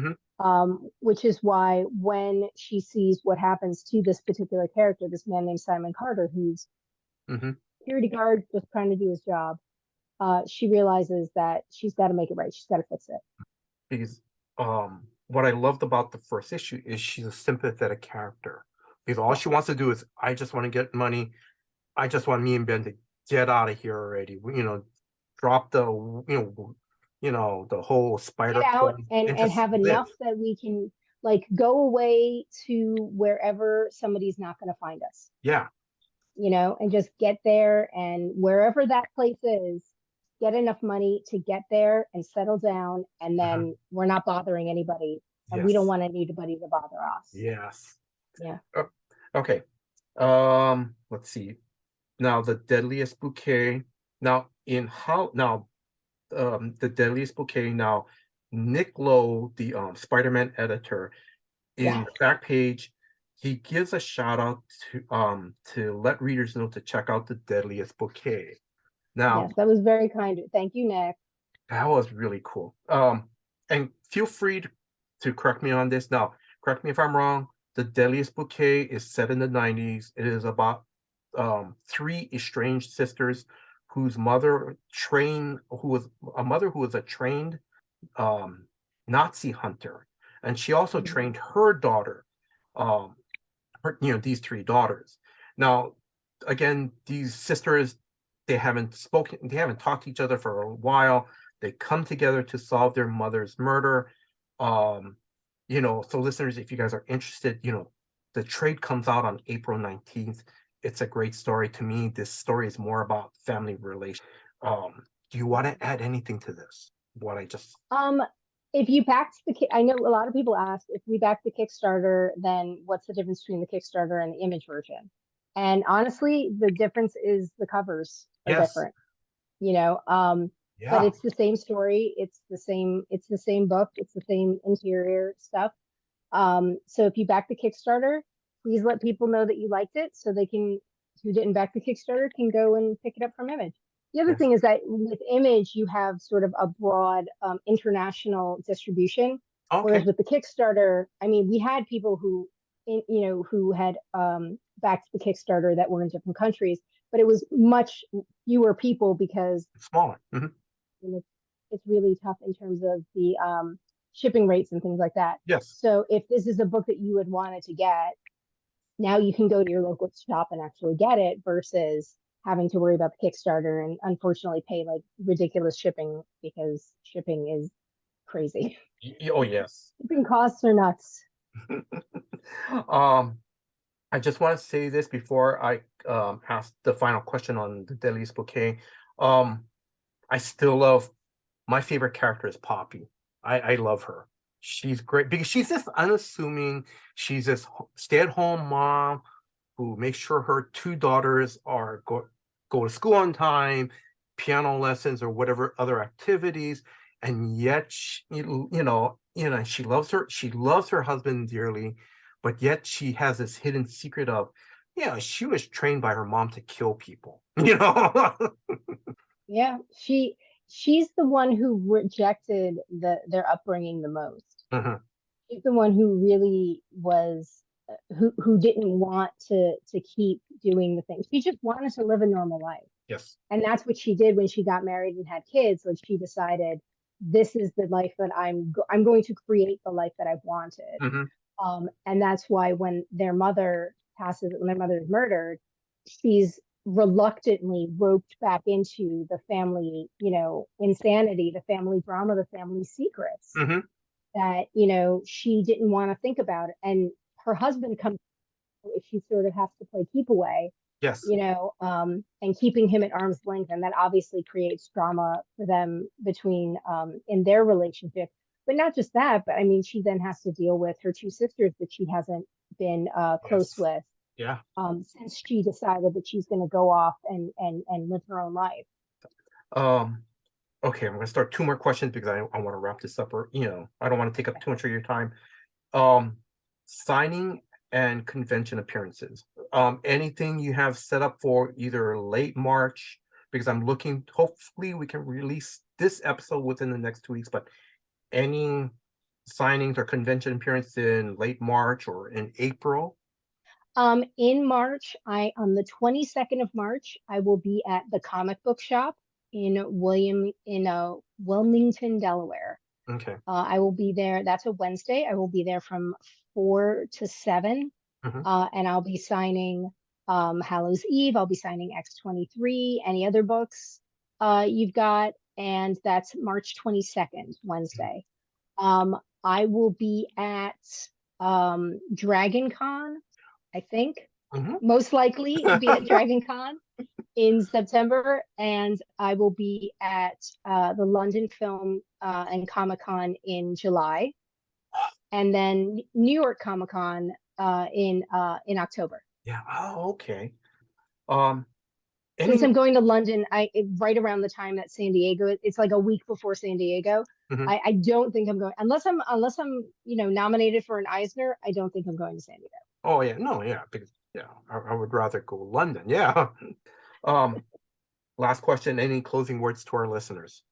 Which is why when she sees what happens to this particular character, this man named Simon Carter, who's security guard just trying to do his job, she realizes that she's got to make it right. She's got to fix it. Because what I loved about the first issue is she's a sympathetic character. Because all she wants to do is, I just want to get money. I just want me and Ben to get out of here already. Drop the, the whole spider. Get out and have live enough that we can go away to wherever somebody's not going to find us. Yeah. And just get there, and wherever that place is, get enough money to get there and settle down, and then we're not bothering anybody and we don't Yes. want anybody to bother us. Yes. Yeah. Okay. Let's see. Now the deadliest bouquet. Now the deadliest bouquet. Now Nick Lowe, the Spider-Man editor, in Yes. the back page, he gives a shout out to let readers know to check out the deadliest bouquet. Now Yes, that was very kind. Thank you, Nick. that was really cool. And feel free to correct me on this. Now, correct me if I'm wrong. The Deadliest Bouquet is set in the 90s. It is about three estranged sisters whose mother who was a trained Nazi hunter, and she also trained her daughter, these three daughters. Now, again, these sisters, they haven't talked to each other for a while. They come together to solve their mother's murder. So listeners, if you guys are interested, the trade comes out on April 19th. It's a great story. To me, this story is more about family relations. Do you want to add anything to this? What I just If you backed I know a lot of people ask, if we back the Kickstarter, then what's the difference between the Kickstarter and the Image version? And honestly, the difference is the covers are Yes. different. But Yeah. it's the same story. It's the same book. It's the same interior stuff. So if you back the Kickstarter, please let people know that you liked it, so they can, who didn't back the Kickstarter, can go and pick it up from Image. The other Yes. thing is that with Image, you have sort of a broad international distribution. Okay. Whereas with the Kickstarter, I mean, we had people who had backed the Kickstarter that were in different countries, but it was much fewer people because It's smaller. it's really tough in terms of the shipping rates and things like that. Yes. So if this is a book that you had wanted to get, now you can go to your local shop and actually get it versus having to worry about the Kickstarter and unfortunately pay like ridiculous shipping, because shipping is crazy. Oh, yes. Shipping costs are nuts. I just want to say this before I ask the final question on the Deadliest Bouquet. I still love, my favorite character is Poppy. I love her. She's great because she's this unassuming. She's this stay-at-home mom who makes sure her two daughters are go to school on time, piano lessons or whatever other activities, and yet she loves her husband dearly, but yet she has this hidden secret of, she was trained by her mom to kill people. Yeah, she's the one who rejected their upbringing the most. Mhm. She's the one who really was who didn't want to keep doing the things. She just wanted to live a normal life. Yes. And that's what she did when she got married and had kids. Like, she decided, this is the life that I'm going to create the life that I've wanted. And that's why when their mother is murdered, she's reluctantly roped back into the family, insanity, the family drama, the family secrets that, she didn't want to think about it. And her husband comes, she sort of has to play keep away. Yes. And keeping him at arm's length. And that obviously creates drama for them between, in their relationship. But not just that, but I mean, she then has to deal with her two sisters that she hasn't been close with. Yeah. Since she decided that she's going to go off and live her own life. Okay, I'm going to start two more questions because I want to wrap this up, or I don't want to take up too much of your time. Signing and convention appearances. Anything you have set up for either late March, because I'm looking, hopefully we can release this episode within the next 2 weeks, but any signings or convention appearance in late March or in April? In March, on the 22nd of March, I will be at the comic book shop in Wilmington, Delaware. Okay. I will be there. That's a Wednesday. I will be there from 4 to 7. And I'll be signing Hallows Eve. I'll be signing X-23, any other books you've got. And that's March 22nd, Wednesday. I will be at Dragon Con, I think. Most likely be at Dragon Con in September. And I will be at the London Film and Comic Con in July. and then New York Comic Con in October. Yeah. Oh, okay. Um, Since any, I'm going to London, right around the time that San Diego, it's like a week before San Diego. Mhm. I don't think I'm going unless I'm nominated for an Eisner. I don't think I'm going to San Diego. Oh yeah, no, yeah, because yeah, I would rather go London. Yeah. Last question. Any closing words to our listeners?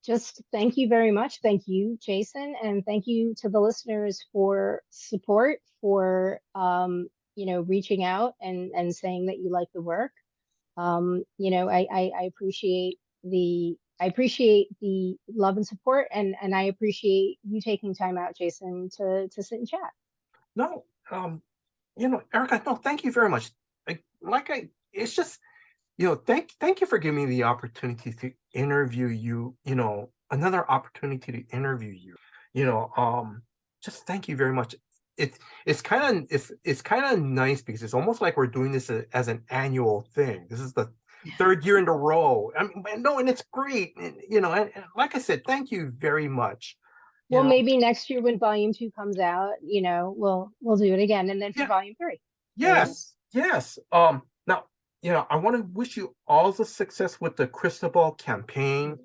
Just thank you very much. Thank you, Jason, and thank you to the listeners for support, for reaching out and saying that you like the work. I appreciate the love and support, and I appreciate you taking time out, Jason, to sit and chat. No, Erica, no, thank you very much. It's just, thank you for giving me the opportunity to interview you. Another opportunity to interview you. Just thank you very much. It's kind of nice because it's almost like we're doing this as an annual thing. This is the third year in a row. I mean, no, and it's great. And like I said, thank you very much. Well, maybe next year when Volume 2 comes out, we'll do it again, and then for Yeah. Volume 3. Yes, yes. Now, I want to wish you all the success with the Cristobal campaign.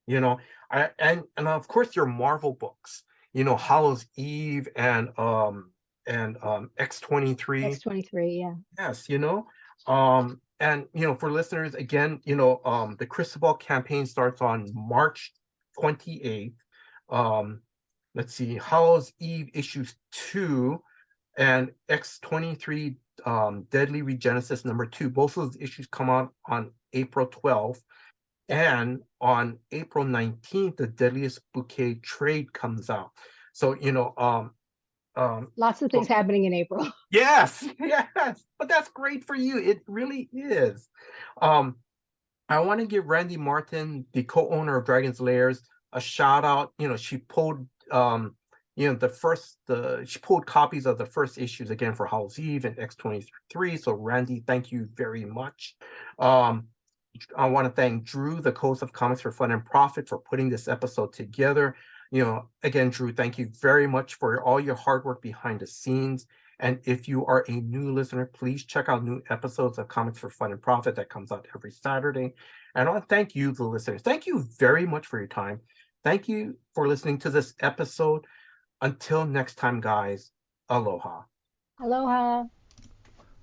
And of course your Marvel books. Hallows Eve and X-23. X-23, yeah. Yes, and for listeners again, the Cristobal campaign starts on March 28th. Let's see, Hallows Eve issues 2 and X-23 Deadly Regenesis number 2. Both of those issues come out on April 12th. And on April 19th, the Deadliest Bouquet trade comes out. So, lots of things happening in April. Yes, yes. But that's great for you. It really is. I want to give Randy Martin, the co-owner of Dragon's Lairs, a shout out. She pulled she pulled copies of the first issues again for Hallows Eve and X-23. So Randy, thank you very much. I want to thank Drew, the host of Comics for Fun and Profit, for putting this episode together. Again, Drew, thank you very much for all your hard work behind the scenes. And if you are a new listener, please check out new episodes of Comics for Fun and Profit that comes out every Saturday. And I want to thank you, the listeners. Thank you very much for your time. Thank you for listening to this episode. Until next time, guys, aloha. Aloha.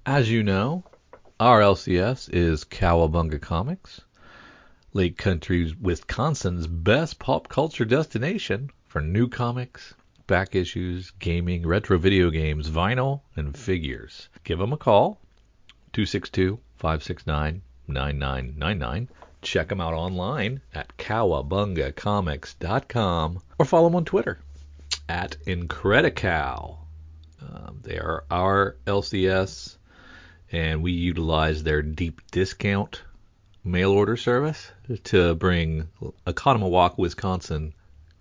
As you know, our LCS is Cowabunga Comics, Lake Country, Wisconsin's best pop culture destination for new comics, back issues, gaming, retro video games, vinyl, and figures. Give them a call, 262-569-9999. Check them out online at cowabungacomics.com or follow them on Twitter at Incredicow. They are our LCS, and we utilize their deep discount mail order service to bring Oconomowoc, Wisconsin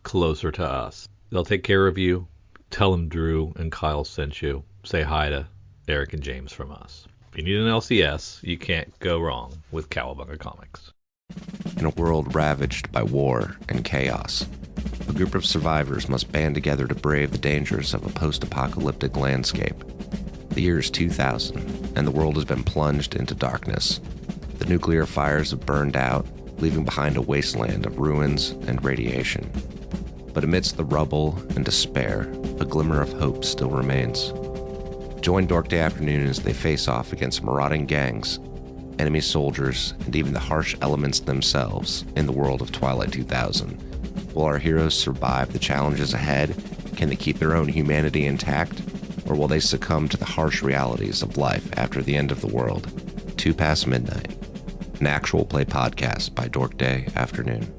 closer to us. They'll take care of you. Tell them Drew and Kyle sent you. Say hi to Eric and James from us. If you need an LCS, you can't go wrong with Cowabunga Comics. In a world ravaged by war and chaos, a group of survivors must band together to brave the dangers of a post-apocalyptic landscape. The year is 2000, and the world has been plunged into darkness. The nuclear fires have burned out, leaving behind a wasteland of ruins and radiation. But amidst the rubble and despair, a glimmer of hope still remains. Join Dork Day Afternoon as they face off against marauding gangs, enemy soldiers, and even the harsh elements themselves in the world of Twilight 2000. Will our heroes survive the challenges ahead? Can they keep their own humanity intact? Or will they succumb to the harsh realities of life after the end of the world? 2 past midnight. An actual play podcast by Dork Day Afternoon.